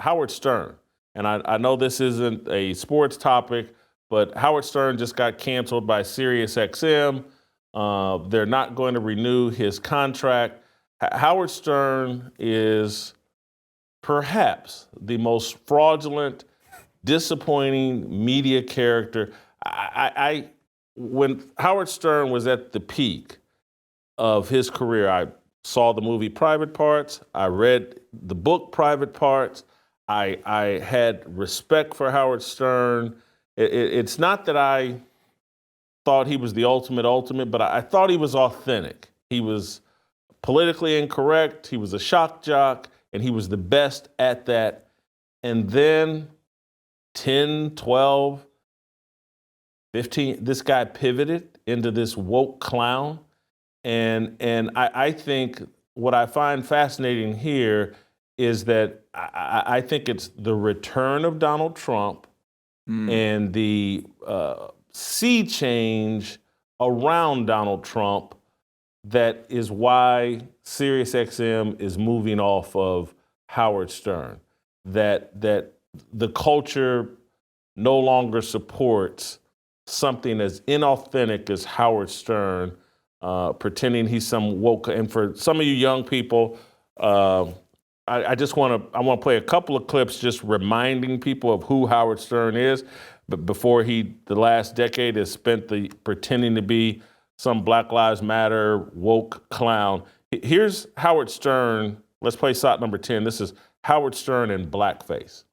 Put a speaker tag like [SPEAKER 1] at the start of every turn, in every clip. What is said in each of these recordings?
[SPEAKER 1] Howard Stern. And I know this isn't a sports topic, but Howard Stern just got canceled by SiriusXM. They're not going to renew his contract. Howard Stern is perhaps the most fraudulent, disappointing media character. When Howard Stern was at the peak of his career, I saw the movie Private Parts. I read the book Private Parts. I had respect for Howard Stern. It's not that I thought he was the ultimate, but I thought he was authentic. He was politically incorrect. He was a shock jock, and he was the best at that. And then 10, 12, 15, this guy pivoted into this woke clown. And I think what I find fascinating here is that I think it's the return of Donald Trump and the sea change around Donald Trump that is why SiriusXM is moving off of Howard Stern. That the culture no longer supports something as inauthentic as Howard Stern, pretending he's some woke. And for some of you young people, I want to play a couple of clips just reminding people of who Howard Stern is. But before the last decade has spent pretending to be some Black Lives Matter woke clown. Here's Howard Stern. Let's play shot number 10. This is Howard Stern in blackface.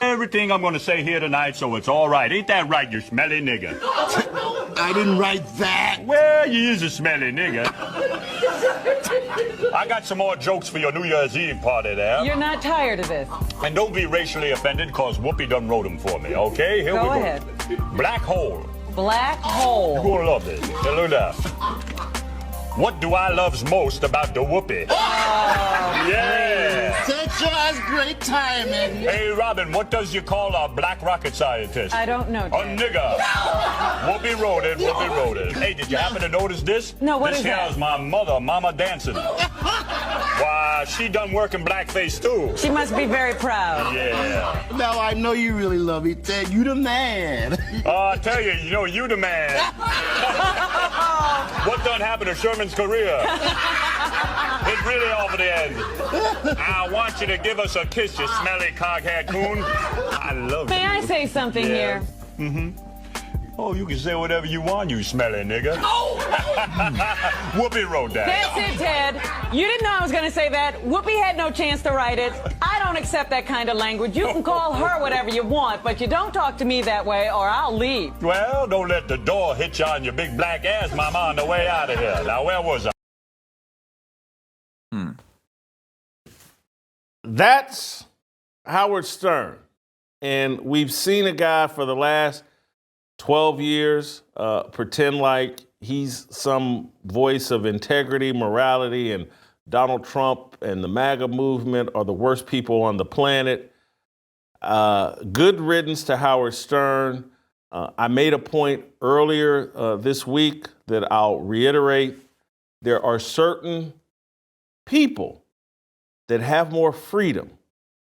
[SPEAKER 2] Everything I'm going to say here tonight, so it's all right. Ain't that right, you smelly nigga?
[SPEAKER 3] I didn't write that.
[SPEAKER 2] Well, you is a smelly nigga. I got some more jokes for your New Year's Eve party there.
[SPEAKER 4] You're not tired of this.
[SPEAKER 2] And don't be racially offended, because Whoopi done wrote them for me, okay? Here we go.
[SPEAKER 4] Go ahead.
[SPEAKER 2] Black hole.
[SPEAKER 4] Black hole.
[SPEAKER 2] You're going to love this. Hey, look at that. What do I loves most about the Whoopi?
[SPEAKER 4] Oh,
[SPEAKER 2] yeah.
[SPEAKER 3] Such a great timing.
[SPEAKER 2] Hey, Robin, what does you call a black rocket scientist?
[SPEAKER 4] I don't know,
[SPEAKER 2] A
[SPEAKER 4] Ted.
[SPEAKER 2] nigga. Whoopi wrote it. Whoopi wrote it. Hey, did you happen to notice this?
[SPEAKER 4] No, what
[SPEAKER 2] this
[SPEAKER 4] is that?
[SPEAKER 2] This here's my mother, Mama Dancing. Why, she done working blackface, too.
[SPEAKER 4] She must be very proud.
[SPEAKER 2] Yeah.
[SPEAKER 3] Now I know you really love me, Ted. You the man.
[SPEAKER 2] I tell you, you the man. What done happened to Sherman's career? It's really over the end. I want you to give us a kiss, you smelly coghead coon. I love you.
[SPEAKER 4] May I say something here?
[SPEAKER 2] Mm-hmm. Oh, you can say whatever you want, you smelly nigga. Whoopi wrote that.
[SPEAKER 4] That's it, Ted. You didn't know I was going to say that. Whoopi had no chance to write it. I don't accept that kind of language. You can call her whatever you want, but you don't talk to me that way or I'll leave.
[SPEAKER 2] Well, don't let the door hit you on your big black ass, mama, on the way out of here. Now, where was I?
[SPEAKER 1] That's Howard Stern. And we've seen a guy for the last 12 years pretend like he's some voice of integrity, morality, and Donald Trump and the MAGA movement are the worst people on the planet. Good riddance to Howard Stern. I made a point earlier this week that I'll reiterate. There are certain people that have more freedom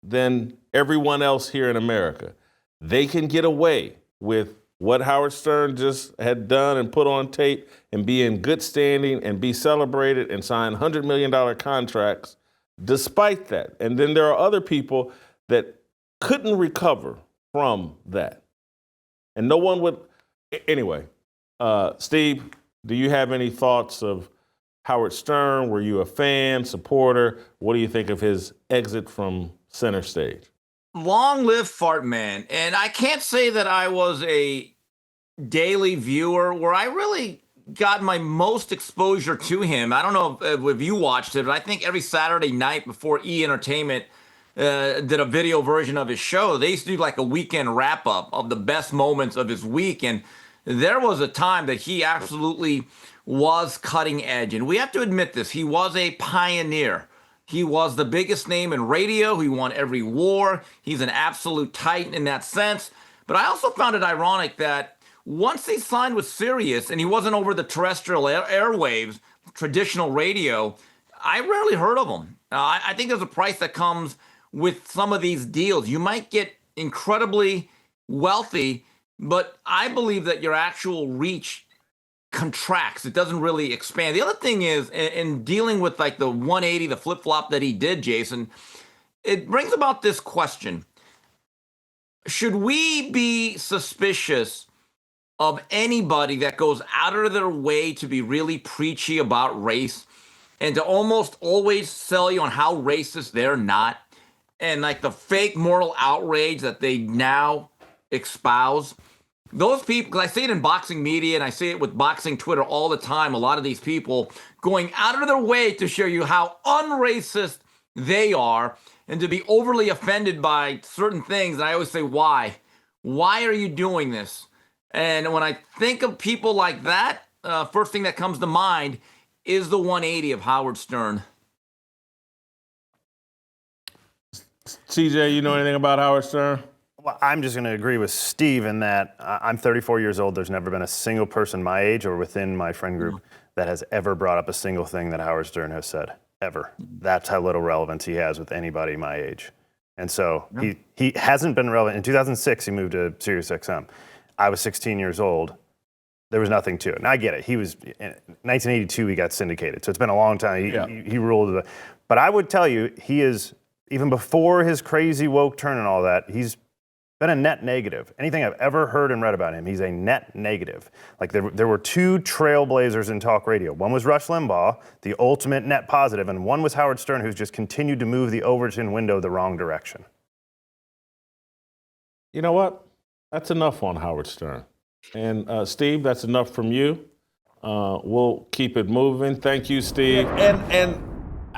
[SPEAKER 1] than everyone else here in America. They can get away with what Howard Stern just had done and put on tape and be in good standing and be celebrated and sign $100 million contracts despite that. And then there are other people that couldn't recover from that. And no one would. Anyway, Steve, do you have any thoughts of Howard Stern? Were you a fan, supporter? What do you think of his exit from center stage?
[SPEAKER 5] Long live Fart Man. And I can't say that I was a daily viewer where I really got my most exposure to him. I don't know if you watched it, but I think every Saturday night before E! Entertainment did a video version of his show, they used to do like a weekend wrap-up of the best moments of his week. And there was a time that he absolutely was cutting edge. And we have to admit this. He was a pioneer. He was the biggest name in radio. He won every war. He's an absolute titan in that sense. But I also found it ironic that once he signed with Sirius and he wasn't over the terrestrial airwaves, traditional radio, I rarely heard of him. I think there's a price that comes with some of these deals. You might get incredibly wealthy, but I believe that your actual reach contracts. It doesn't really expand. The other thing is, in dealing with like the 180, the flip-flop that he did, Jason, it brings about this question. Should we be suspicious of anybody that goes out of their way to be really preachy about race and to almost always sell you on how racist they're not, and like the fake moral outrage that they now espouse? Those people, because I see it in boxing media and I see it with boxing Twitter all the time, a lot of these people going out of their way to show you how unracist they are and to be overly offended by certain things. And I always say, why? Why are you doing this? And when I think of people like that, first thing that comes to mind is the 180 of Howard Stern.
[SPEAKER 1] CJ, you know anything about Howard Stern?
[SPEAKER 6] Well, I'm just going to agree with Steve in that I'm 34 years old. There's never been a single person my age or within my friend group that has ever brought up a single thing that Howard Stern has said, ever. That's how little relevance he has with anybody my age. And so he hasn't been relevant. In 2006, he moved to SiriusXM. I was 16 years old. There was nothing to it. And I get it. He was, in 1982, he got syndicated. So it's been a long time. He ruled. But I would tell you, he is, even before his crazy woke turn and all that, he's been a net negative. Anything I've ever heard and read about him, he's a net negative. Like there were two trailblazers in talk radio. One was Rush Limbaugh, the ultimate net positive, and one was Howard Stern, who's just continued to move the Overton window the wrong direction.
[SPEAKER 1] You know what? That's enough on Howard Stern. And Steve, that's enough from you. We'll keep it moving. Thank you, Steve. And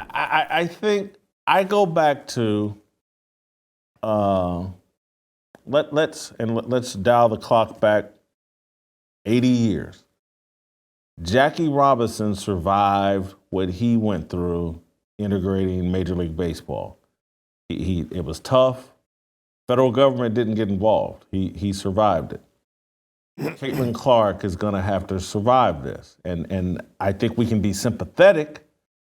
[SPEAKER 1] I think I go back to let's dial the clock back 80 years. Jackie Robinson survived what he went through integrating Major League Baseball. It was tough. Federal government didn't get involved. He survived it. Caitlin Clark is going to have to survive this. And I think we can be sympathetic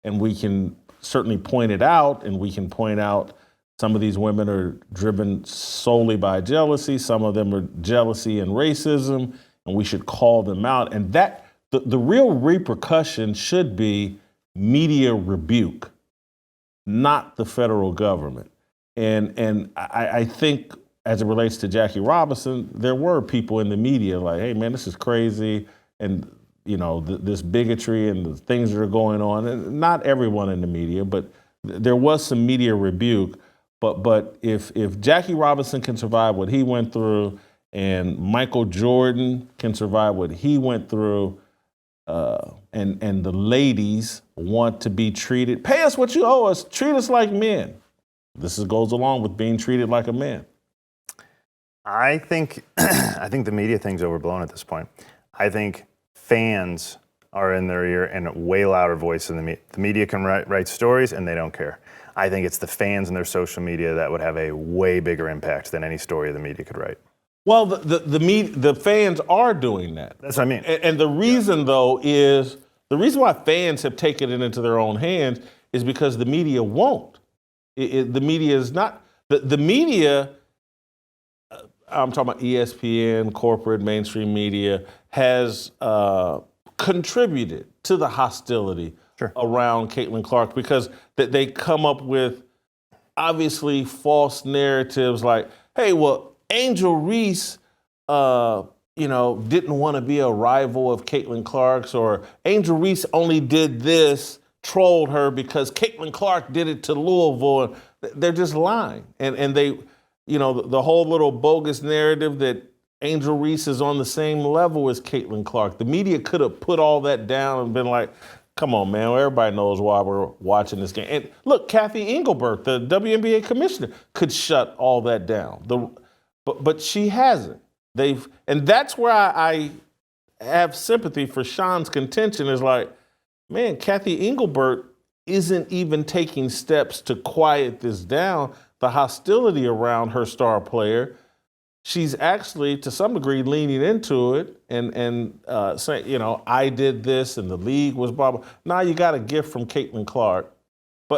[SPEAKER 1] and we can certainly point it out, and we can point out some of these women are driven solely by jealousy. Some of them are jealousy and racism, and we should call them out. And that the real repercussion should be media rebuke, not the federal government. And I think as it relates to Jackie Robinson, there were people in the media like, hey, man, this is crazy. And, you know, this bigotry and the things that are going on. And not everyone in the media, but there was some media rebuke. But if Jackie Robinson can survive what he went through and Michael Jordan can survive what he went through, and the ladies want to be treated, pay us what you owe us, treat us like men. This goes along with being treated like a man.
[SPEAKER 6] I think the media thing's overblown at this point. I think fans are in their ear and a way louder voice than the media. The media can write stories and they don't care. I think it's the fans and their social media that would have a way bigger impact than any story the media could write.
[SPEAKER 1] Well, the fans are doing that.
[SPEAKER 6] That's what I mean.
[SPEAKER 1] And the reason, though, is the reason why fans have taken it into their own hands is because the media won't. The media is not. The media, I'm talking about ESPN, corporate, mainstream media, has contributed to the hostility around Caitlin Clark because they come up with obviously false narratives like, hey, well, Angel Reese, didn't want to be a rival of Caitlin Clark's, or Angel Reese only did this, trolled her because Caitlin Clark did it to Louisville. They're just lying. And they, the whole little bogus narrative that Angel Reese is on the same level as Caitlin Clark. The media could have put all that down and been like, come on, man, everybody knows why we're watching this game. And look, Kathy Engelbert, the WNBA commissioner, could shut all that down. But she hasn't. And that's where I have sympathy for Sean's contention is like, man, Kathy Engelbert isn't even taking steps to quiet this down, the hostility around her star player. She's actually, to some degree, leaning into it and saying, I did this and the league was blah, blah. Now you got a gift from Caitlin Clark.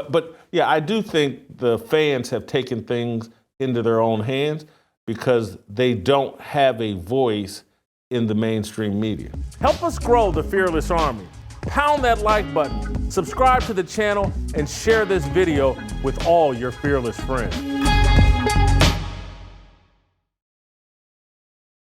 [SPEAKER 1] But yeah, I do think the fans have taken things into their own hands because they don't have a voice in the mainstream media. Help us grow the Fearless Army. Pound that like button, subscribe to the channel, and share this video with all your fearless friends.